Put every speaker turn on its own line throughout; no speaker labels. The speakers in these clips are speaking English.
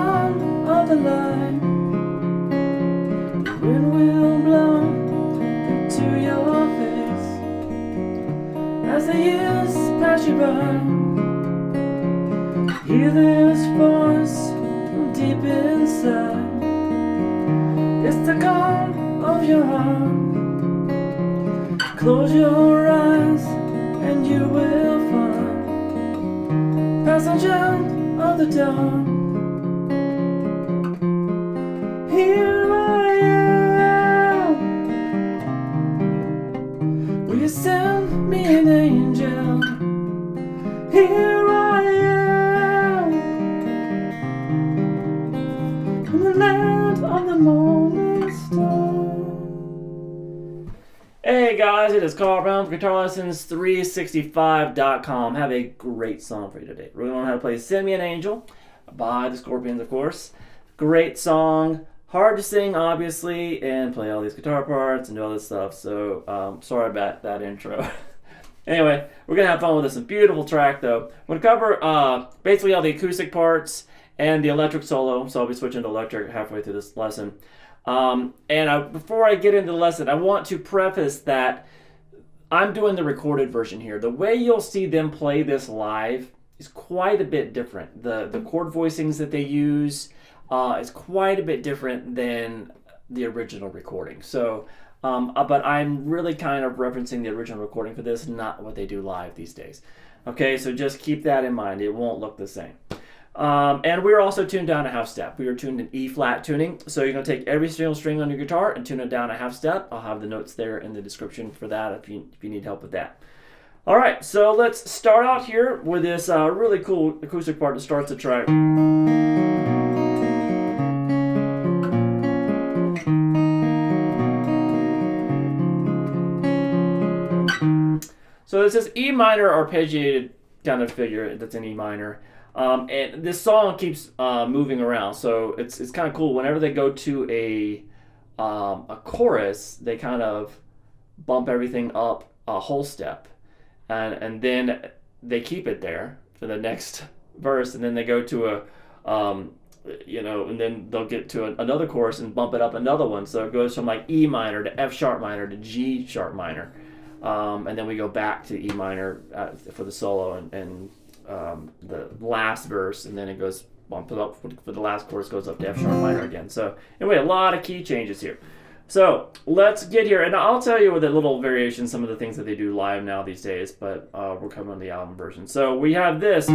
dawn of the light. The wind will blow into your face as the years pass you by. Hear this voice from deep inside. It's the call of your heart. Close your eyes and you will find passenger of the dawn. Here I am. Will you send me an angel? Here I am, in the land of the morning star. Hey guys, it is Carl Brown from GuitarLessons365.com. Have a great song for you today. We're going to learn how to play Send Me an Angel by the Scorpions, of course. Great song. Hard to sing, obviously, and play all these guitar parts and do all this stuff. So, sorry about that intro. Anyway, we're going to have fun with this. A beautiful track, though. We're going to cover basically all the acoustic parts and the electric solo. So I'll be switching to electric halfway through this lesson. Before I get into the lesson, I want to preface that I'm doing the recorded version here. The way you'll see them play this live is quite a bit different. The chord voicings that they use is quite a bit different than the original recording. So, but I'm really kind of referencing the original recording for this, not what they do live these days. Okay, so just keep that in mind. It won't look the same. And we're also tuned down a half step. We are tuned in E flat tuning. So you're going to take every single string on your guitar and tune it down a half step. I'll have the notes there in the description for that if you need help with that. All right, so let's start out here with this really cool acoustic part that starts the track. So this is E minor arpeggiated kind of figure that's in E minor. And this song keeps moving around, so it's kind of cool. Whenever they go to a chorus, they kind of bump everything up a whole step, and then they keep it there for the next verse, and then they go to a and then they'll get to another chorus and bump it up another one. So it goes from like E minor to F sharp minor to G sharp minor, and then we go back to E minor for the solo and the last verse, and then it goes bump it up for the last chorus, goes up to F sharp minor again. So anyway, a lot of key changes here. So let's get here, and I'll tell you with a little variation some of the things that they do live now these days, but we're coming on the album version. So we have this.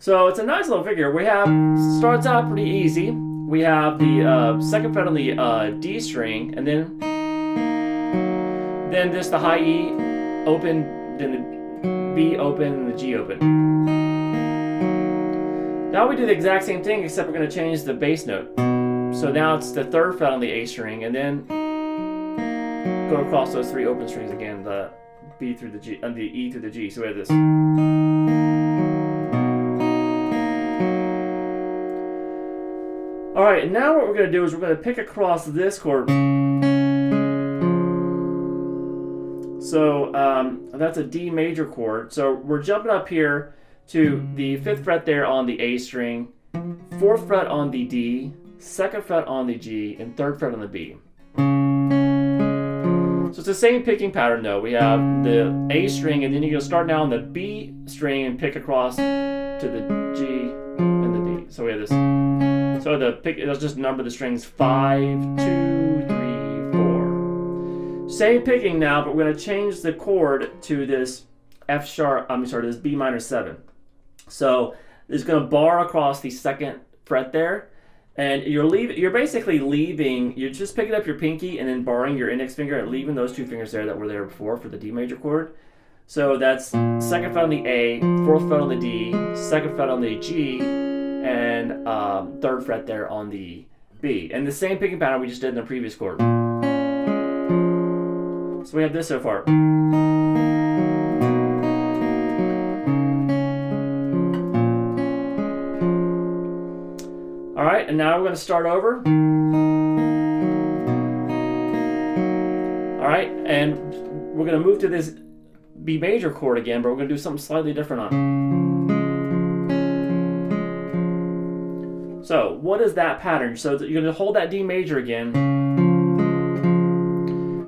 So it's a nice little figure. We have, starts out pretty easy. We have the second fret on the D string, and then this, the high E open, then the B open, and the G open. Now we do the exact same thing, except we're going to change the bass note. So now it's the third fret on the A string, and then go across those three open strings again, the B through the G, and the E through the G. So we have this. All right, and now what we're going to do is we're going to pick across this chord. So that's a D major chord. So we're jumping up here to the 5th fret there on the A string, 4th fret on the D, 2nd fret on the G, and 3rd fret on the B. So it's the same picking pattern though. We have the A string, and then you're going to start now on the B string and pick across to the G and the D. So we have this. So let's just number the strings 5, 2, 3, 4. Same picking now, but we're going to change the chord to this this B minor 7. So it's going to bar across the 2nd fret there, and you're basically leaving. You're just picking up your pinky and then barring your index finger and leaving those two fingers there that were there before for the D major chord. So that's 2nd fret on the A, 4th fret on the D, 2nd fret on the G, and 3rd fret there on the B. And the same picking pattern we just did in the previous chord. So we have this so far. All right, and now we're going to start over. All right, and we're going to move to this B major chord again, but we're going to do something slightly different on it. So what is that pattern? So you're going to hold that D major again.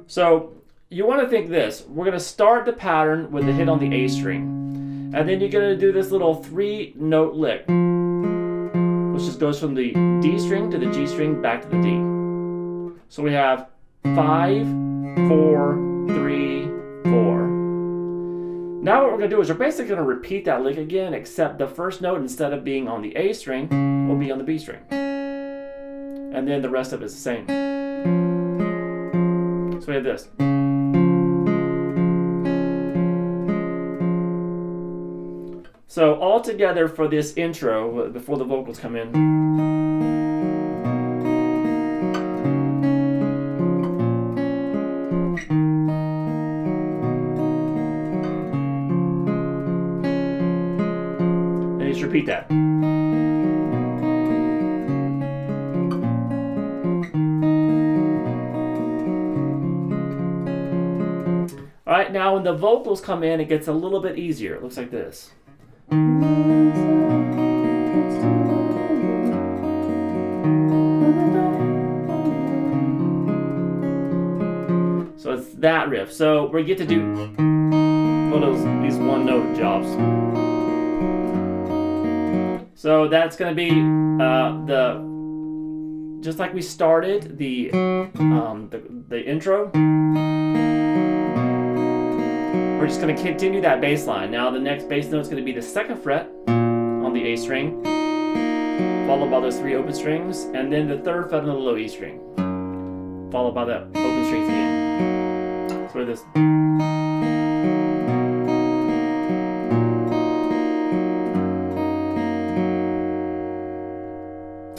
So you want to think this. We're going to start the pattern with the hit on the A string. And then you're going to do this little 3-note lick, which just goes from the D string to the G string back to the D. So we have 5, 4, 3, 4. Now what we're going to do is we're basically going to repeat that lick again, except the first note, instead of being on the A string, will be on the B string. And then the rest of it is the same. So we have this. So all together for this intro, before the vocals come in. And just repeat that. All right, now when the vocals come in, it gets a little bit easier. It looks like this. So it's that riff. So we get to do one of these one-note jobs. So that's going to be just like we started the intro. We're just going to continue that bass line. Now the next bass note is going to be the 2nd fret on the A string, followed by those 3 open strings, and then the 3rd fret on the low E string, followed by the open strings again. So this.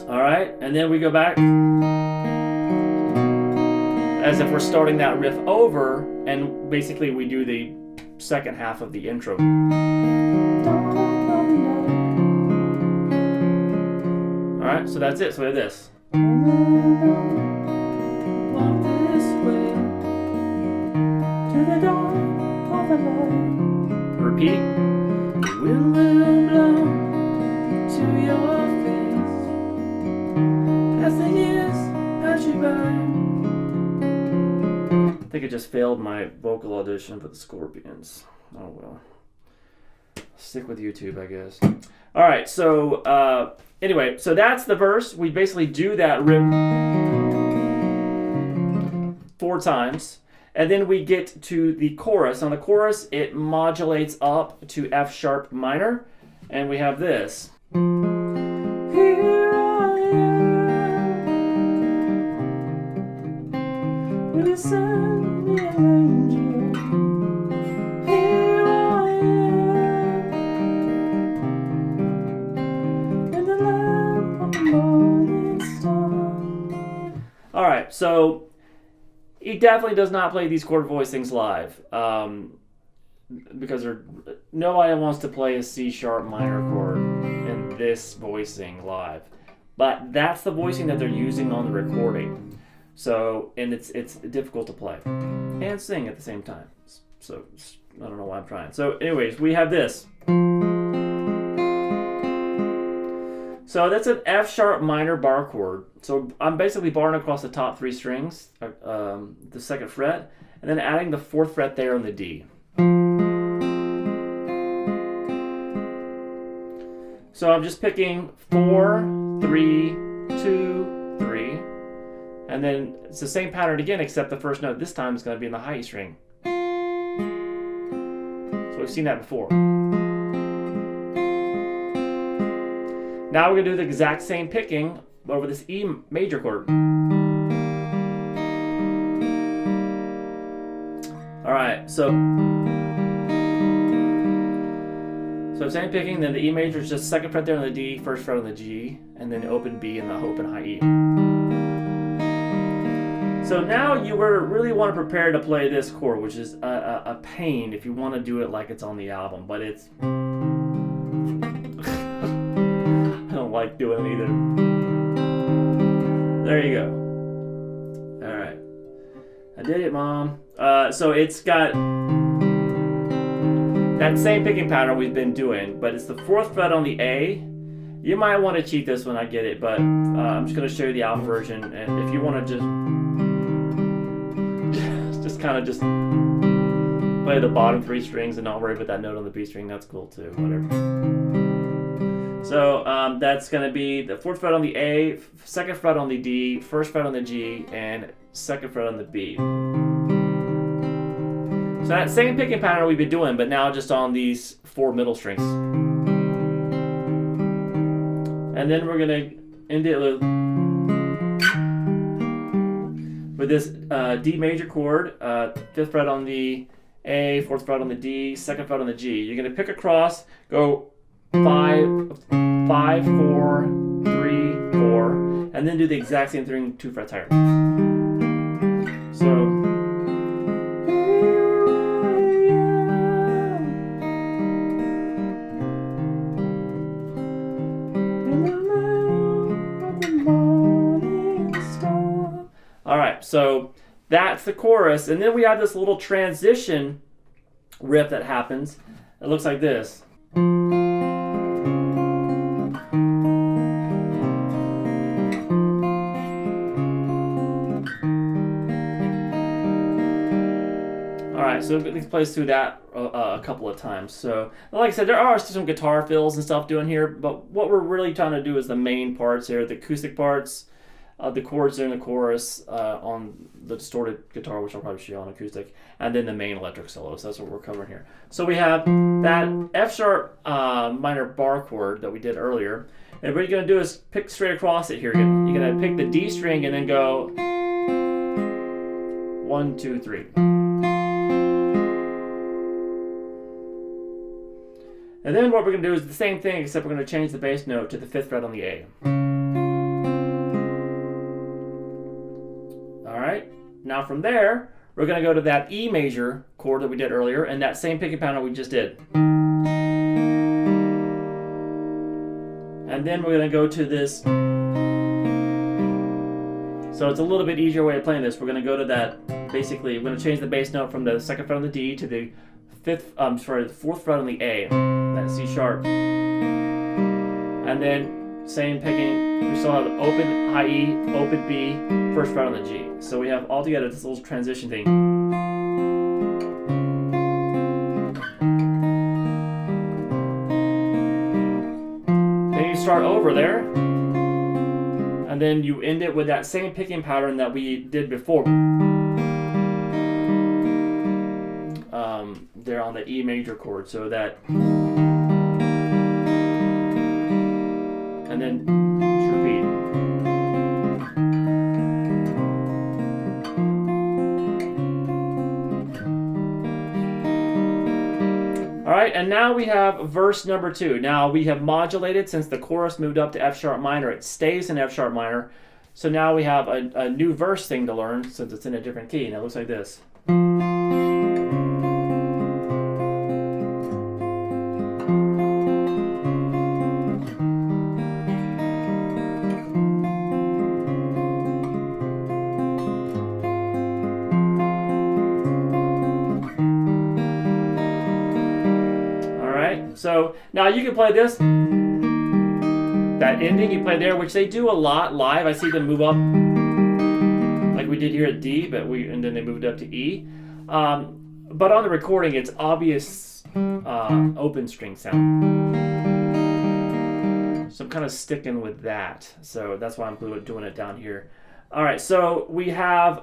All right, and then we go back as if we're starting that riff over, and basically we do the second half of the intro. Alright, so that's it. So we have this. Walk this way to the dawn of the light. Repeat. The wind will blow to your face as the years pass you by. I think I just failed my vocal audition for the Scorpions. Oh well. Stick with YouTube, I guess. Alright, so anyway, so that's the verse. We basically do that riff 4 times. And then we get to the chorus. On the chorus, it modulates up to F sharp minor. And we have this. Here I am. Will you send me an angel? Here I am. In the lamp of the morning star. Alright, so he definitely does not play these chord voicings live, because nobody wants to play a C sharp minor chord in this voicing live. But that's the voicing that they're using on the recording. So, and it's difficult to play and sing at the same time. So I don't know why I'm trying. So, anyways, we have this. So that's an F sharp minor bar chord. So I'm basically barring across the top 3 strings, the 2nd fret, and then adding the 4th fret there on the D. So I'm just picking 4, 3, 2, 3, and then it's the same pattern again, except the first note this time is going to be in the high E string. So we've seen that before. Now we're going to do the exact same picking over this E major chord. Alright, so same picking, then the E major is just 2nd fret there on the D, 1st fret on the G, and then the open B and the open high E. So now you really want to prepare to play this chord, which is a pain if you want to do it like it's on the album, but it's... I don't like doing it either. There you go. Alright. I did it, Mom. So it's got that same picking pattern we've been doing, but it's the 4th fret on the A. You might want to cheat this when I get it, but I'm just going to show you the out version, and if you want to just kind of just play the bottom 3 strings and not worry about that note on the B string, that's cool too, whatever. So that's going to be the 4th fret on the A, 2nd fret on the D, 1st fret on the G, and 2nd fret on the B. So that same picking pattern we've been doing, but now just on these 4 middle strings. And then we're going to end it with this D major chord, 5th fret on the A, 4th fret on the D, 2nd fret on the G. You're going to pick across, go 5, 4, 3, 4, and then do the exact same thing 2 frets higher. So. Alright, so that's the chorus, and then we have this little transition riff that happens. It looks like this. Alright, so it plays through that a couple of times. So, like I said, there are some guitar fills and stuff doing here, but what we're really trying to do is the main parts here, the acoustic parts, the chords in the chorus on the distorted guitar, which I'll probably show you on acoustic, and then the main electric solo. So that's what we're covering here. So we have that F sharp minor bar chord that we did earlier. And what you're going to do is pick straight across it here. You're going to pick the D string and then go 1, 2, 3. And then what we're going to do is the same thing, except we're going to change the bass note to the 5th fret on the A. Alright, now from there, we're going to go to that E major chord that we did earlier, and that same picking pattern we just did. And then we're going to go to this. So it's a little bit easier way of playing this. We're going to go to that, basically, we're going to change the bass note from the 2nd fret on the D to the 4th fret on the A, that C sharp. And then same picking, we still have open high E, open B, 1st fret on the G. So we have all together this little transition thing. Then you start over there, and then you end it with that same picking pattern that we did before. There on the E major chord, so that, and then just repeat. All right, and now we have verse number 2. Now we have modulated since the chorus moved up to F sharp minor. It stays in F sharp minor, so now we have a new verse thing to learn since it's in a different key, and it looks like this. So now you can play this, that ending you play there, which they do a lot live. I see them move up like we did here at D, and then they moved up to E. But on the recording, it's obvious open string sound. So I'm kind of sticking with that. So that's why I'm doing it down here. All right, so we have,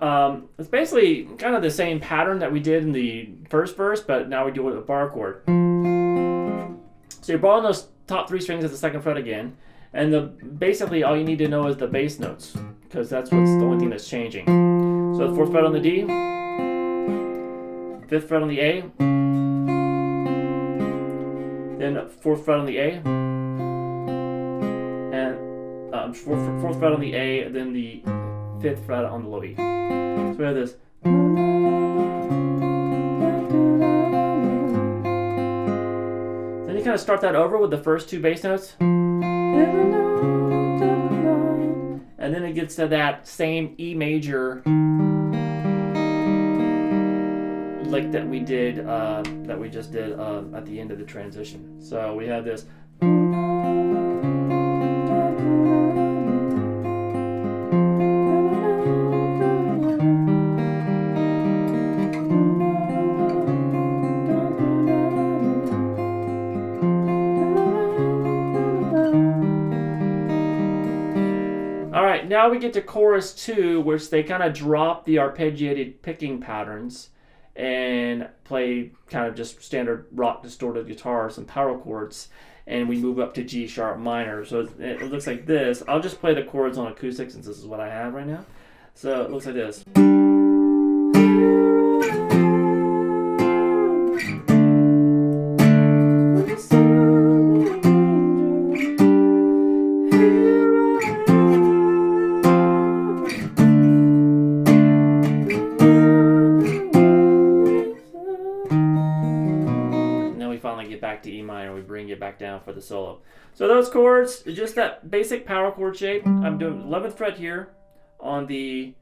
it's basically kind of the same pattern that we did in the first verse, but now we do it with a bar chord. So you're borrowing those top 3 strings at the 2nd fret again, and basically all you need to know is the bass notes, because that's what's the only thing that's changing. So the 4th fret on the D, 5th fret on the A, then 4th fret on the A, and 4th fret on the A, then the 5th fret on the low E. So we have this. Then you kind of start that over with the first 2 bass notes. And then it gets to that same E major, lick that we did, that we just did at the end of the transition. So we have this. Alright, now we get to chorus 2, which they kind of drop the arpeggiated picking patterns and play kind of just standard rock distorted guitar, some power chords, and we move up to G sharp minor. So it looks like this. I'll just play the chords on acoustic since this is what I have right now. So it looks like this. Get back to E minor, we bring it back down for the solo. So those chords, just that basic power chord shape. I'm doing 11th fret here on the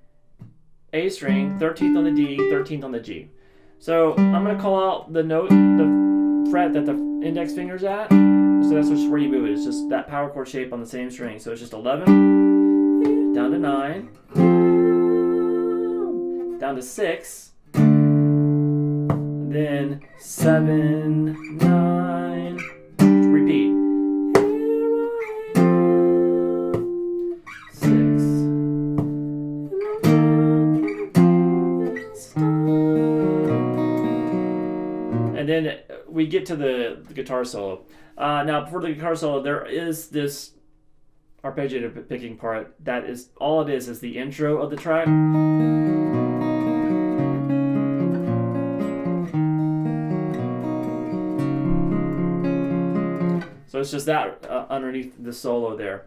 A string, 13th on the D, 13th on the G. So I'm going to call out the note, the fret that the index finger's at. So that's just where you move it. It's just that power chord shape on the same string. So it's just 11, down to 9, down to 6, then 7, 9, repeat. 6. And then we get to the guitar solo. Now, before the guitar solo, there is this arpeggiated picking part. That is all it is the intro of the track. So it's just that underneath the solo there,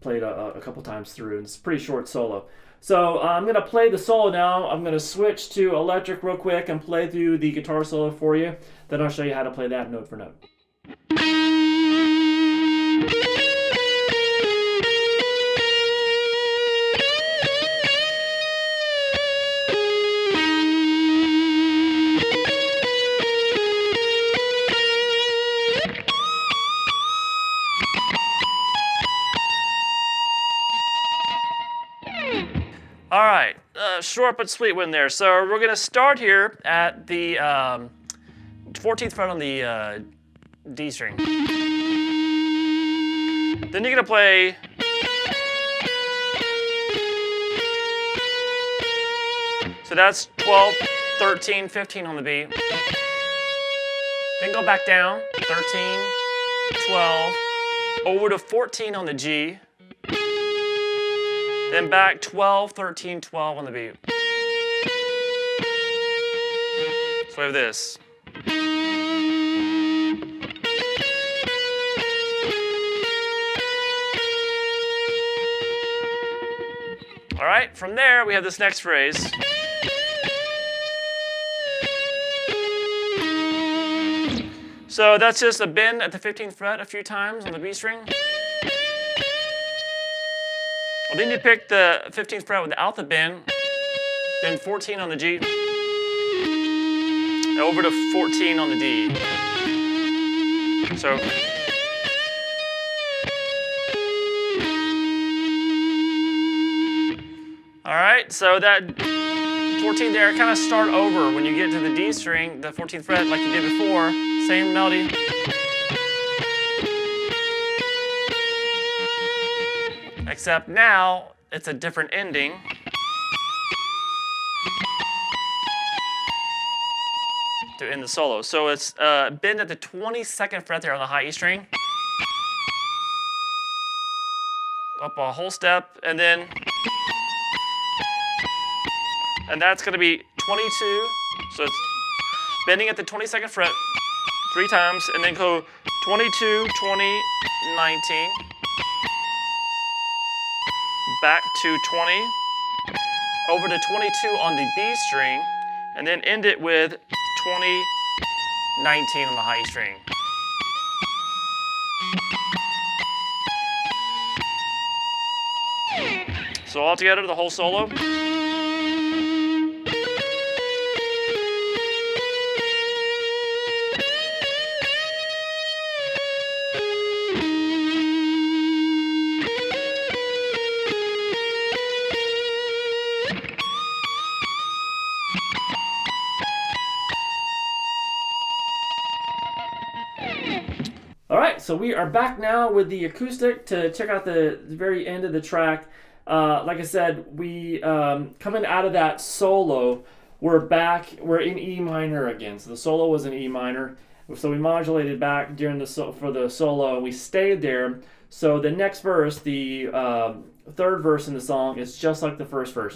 played a couple times through, and it's a pretty short solo. So I'm going to play the solo now. I'm going to switch to electric real quick and play through the guitar solo for you. Then I'll show you how to play that note for note. All right, short but sweet one there. So we're going to start here at the 14th fret on the D string. Then you're going to play so that's 12, 13, 15 on the B. Then go back down, 13, 12, over to 14 on the G. Then back 12, 13, 12 on the B. So we have this. All right, from there we have this next phrase. So that's just a bend at the 15th fret a few times on the B string. Well, then you pick the 15th fret without the bend, then 14 on the G, over to 14 on the D. So, all right, so that 14 there, kind of start over when you get to the D string, the 14th fret like you did before, same melody. Except now, it's a different ending. To end the solo. So it's bend at the 22nd fret there on the high E string. Up a whole step, and then, and that's going to be 22. So it's bending at the 22nd fret 3 times, and then go 22, 20, 19. Back to 20, over to 22 on the B string, and then end it with 20, 19 on the high E string. So all together, the whole solo. All right, so we are back now with the acoustic to check out the very end of the track. Like I said, we coming out of that solo, we're in E minor again. So the solo was in E minor. So we modulated back during for the solo. We stayed there. So the next verse, the third verse in the song, is just like the first verse.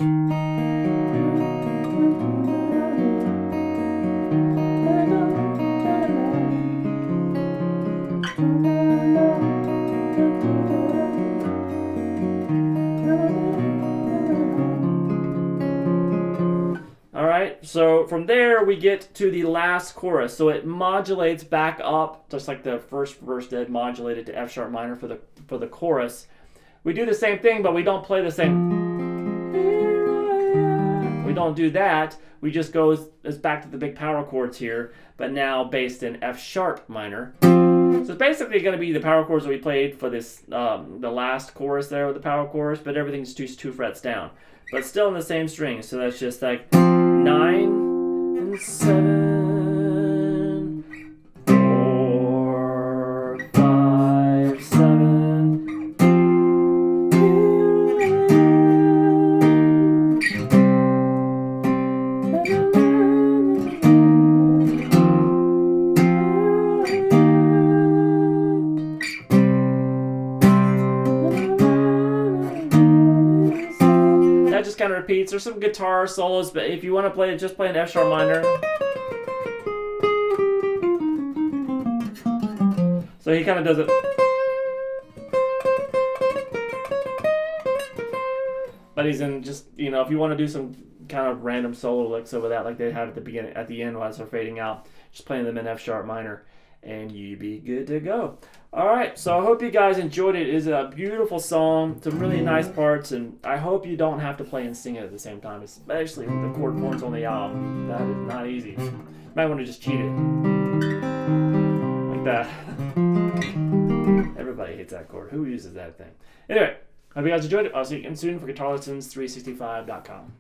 Alright, so from there we get to the last chorus. So it modulates back up, just like the first verse did, modulated to F sharp minor for the chorus. We do the same thing, but we don't play the same. We don't do that. We just go as back to the big power chords here, but now based in F sharp minor. So it's basically going to be the power chords that we played for this, the last chorus there with the power chorus, but everything's just 2 frets down. But still in the same string, so that's just like 9 and 7, 4, 5, 7. That just kind of repeats. There's some guitar solos, but if you want to play it, just play an F sharp minor. So he kind of does it. But he's in just, if you want to do some kind of random solo licks over that, like they have at the beginning, at the end as they're fading out, just playing them in F sharp minor, and you be good to go. All right, so I hope you guys enjoyed it. It is a beautiful song, some really nice parts, and I hope you don't have to play and sing it at the same time, especially with the chord points on the album. That is not easy. You might want to just cheat it. Like that. Everybody hates that chord. Who uses that thing? Anyway, hope you guys enjoyed it. I'll see you again soon for GuitarLessons365.com.